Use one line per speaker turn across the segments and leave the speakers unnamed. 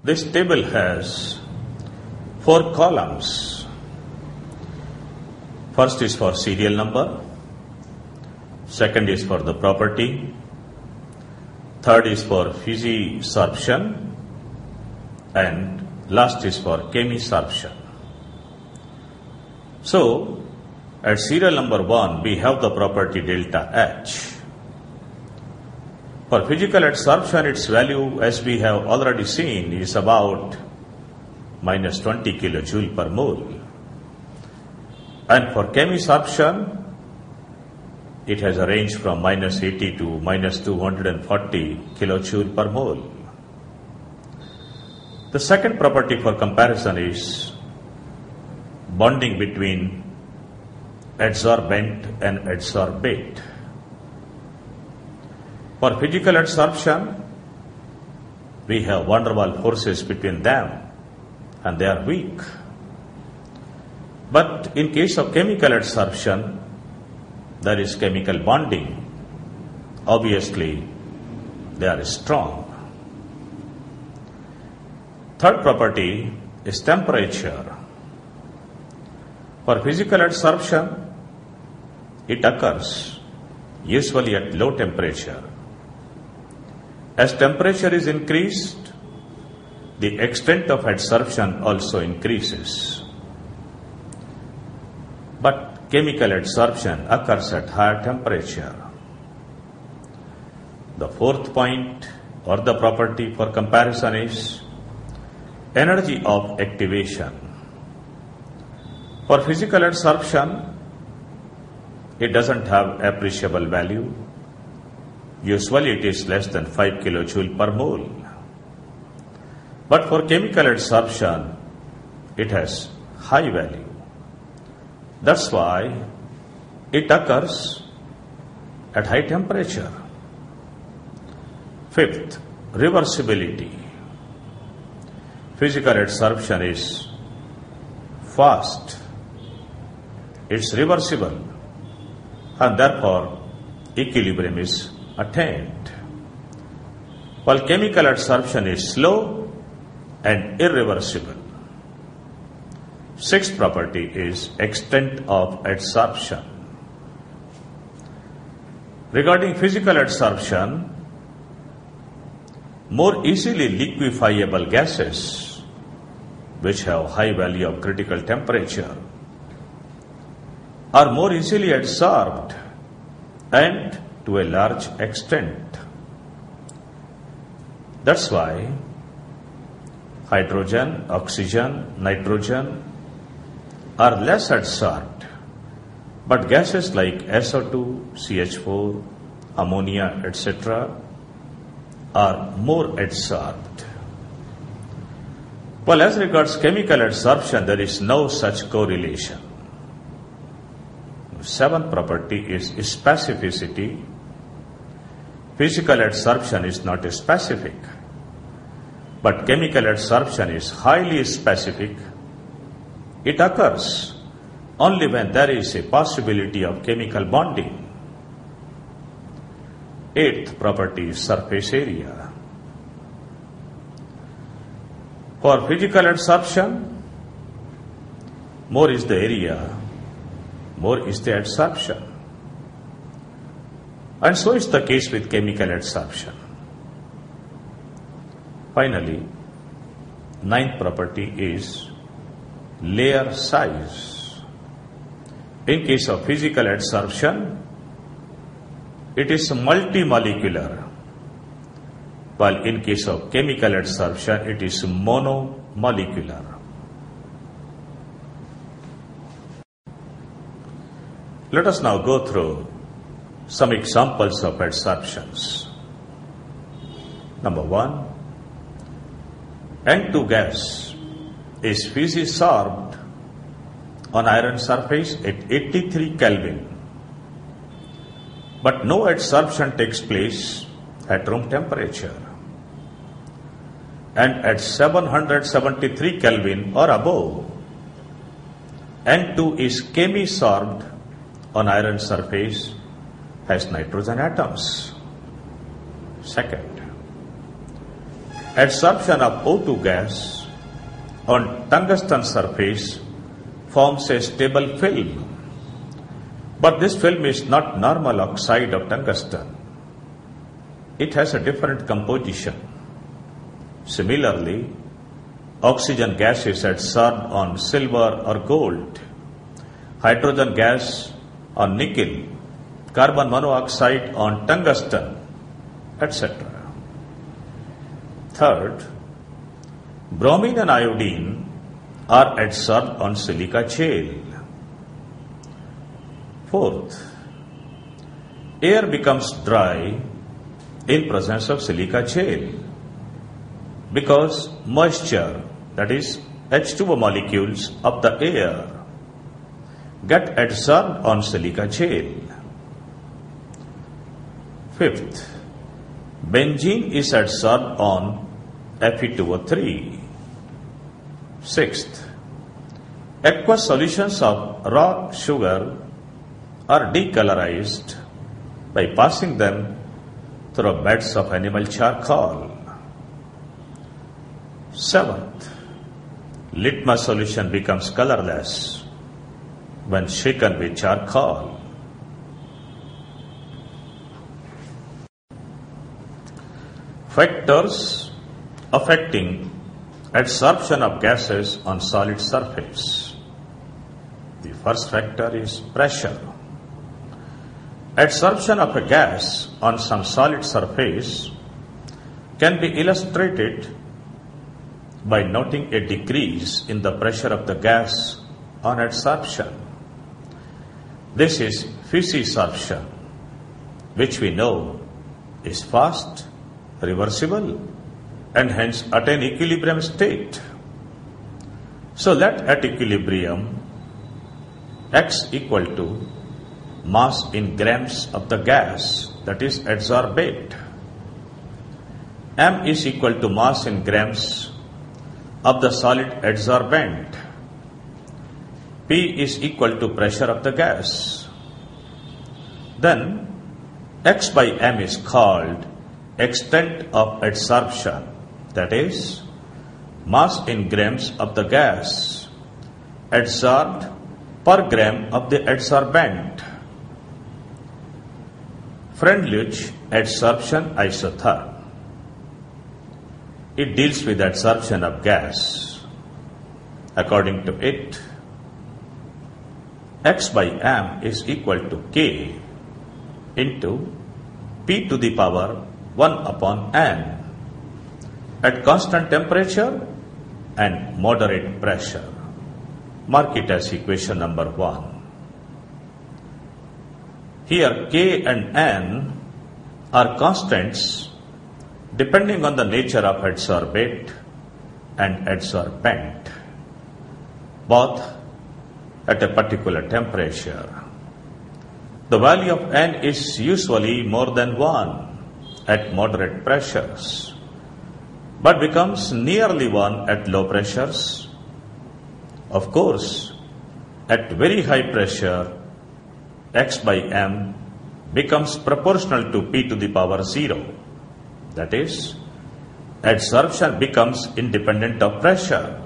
This table has 4 columns. First is for serial number, second is for the property, third is for physisorption, and last is for chemisorption. So, at serial number 1, we have the property delta H. For physical adsorption, its value, as we have already seen, is about minus 20 kilojoule per mole. And for chemisorption, it has a range from minus 80 to minus 240 kilojoule per mole. The second property for comparison is bonding between adsorbent and adsorbate. For physical adsorption, we have van der Waals forces between them and they are weak. But in case of chemical adsorption, there is chemical bonding. Obviously, they are strong. Third property is temperature. For physical adsorption, it occurs usually at low temperature. As temperature is increased, the extent of adsorption also increases. But chemical adsorption occurs at higher temperature. The fourth point or the property for comparison is energy of activation. For physical adsorption, it doesn't have appreciable value. Usually it is less than 5 kilojoule per mole. But for chemical adsorption, it has high value. That's why it occurs at high temperature. Fifth, reversibility. Physical adsorption is fast, it's reversible, and therefore equilibrium is attained. While chemical adsorption is slow and irreversible. Sixth property is extent of adsorption. Regarding physical adsorption, more easily liquefiable gases, which have high value of critical temperature, are more easily adsorbed and to a large extent. That's why hydrogen, oxygen, nitrogen are less adsorbed, but gases like SO2, CH4, ammonia, etc. are more adsorbed. Well, as regards chemical adsorption, there is no such correlation. Seventh property is specificity. Physical adsorption is not specific, but chemical adsorption is highly specific. It occurs only when there is a possibility of chemical bonding. Eighth property is surface area. For physical adsorption, more is the area, more is the adsorption. And so is the case with chemical adsorption. Finally, ninth property is layer size. In case of physical adsorption, it is multimolecular, while in case of chemical adsorption, it is monomolecular. Let us now go through some examples of adsorptions. Number 1, N2 gas is physisorbed on iron surface at 83 Kelvin, but no adsorption takes place at room temperature. And at 773 Kelvin or above, N2 is chemisorbed on iron surface has nitrogen atoms. Second, Adsorption of O2 gas on tungsten surface forms a stable film, but this film is not normal oxide of tungsten. It has a different composition. Similarly, oxygen gas is adsorbed on silver or gold, hydrogen gas on nickel, carbon monoxide on tungsten, etc. Third, bromine and iodine are adsorbed on silica shale. Fourth, air becomes dry in presence of silica shale because moisture, that is H2O molecules of the air, get adsorbed on silica shale. Fifth, benzene is adsorbed on Fe2O3. Sixth, aqueous solutions of raw sugar are decolorized by passing them through beds of animal charcoal. Seventh, litmus solution becomes colorless when shaken with charcoal. Factors affecting adsorption of gases on solid surface. The first factor is pressure. Adsorption of a gas on some solid surface can be illustrated by noting a decrease in the pressure of the gas on adsorption. This is physisorption, which we know is fast, reversible, and hence attain equilibrium state. So let at equilibrium X equal to mass in grams of the gas, that is adsorbate. M is equal to mass in grams of the solid adsorbent. P is equal to pressure of the gas. Then X by M is called extent of adsorption, that is mass in grams of the gas adsorbed per gram of the adsorbent. Freundlich adsorption isotherm. It deals with adsorption of gas. According to it, X by M is equal to K into P to the power 1 upon N at constant temperature and moderate pressure. Mark it as equation number 1. Here K and N are constants depending on the nature of adsorbate and adsorbent, both at a particular temperature. The value of N is usually more than 1 at moderate pressures, but becomes nearly 1 at low pressures. Of course, at very high pressure, X by M becomes proportional to P to the power 0. That is, adsorption becomes independent of pressure.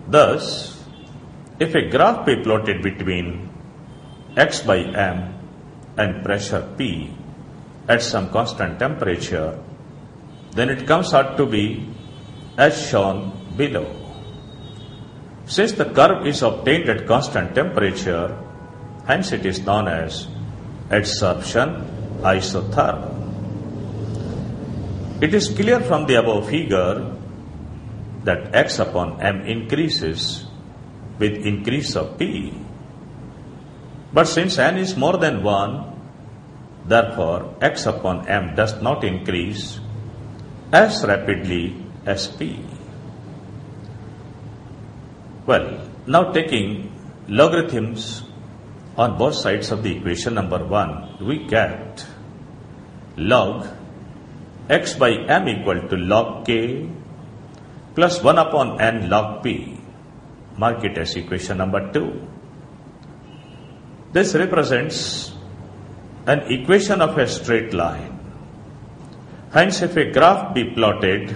Thus, if a graph be plotted between X by M and pressure P at some constant temperature, then it comes out to be as shown below. Since the curve is obtained at constant temperature, hence it is known as adsorption isotherm. It is clear from the above figure that X upon M increases with increase of P. But since N is more than 1, therefore X upon M does not increase as rapidly as P. Well, now taking logarithms on both sides of the equation number 1, we get log X by M equal to log K plus 1 upon N log P. Mark it as equation number 2. This represents an equation of a straight line. Hence, if a graph be plotted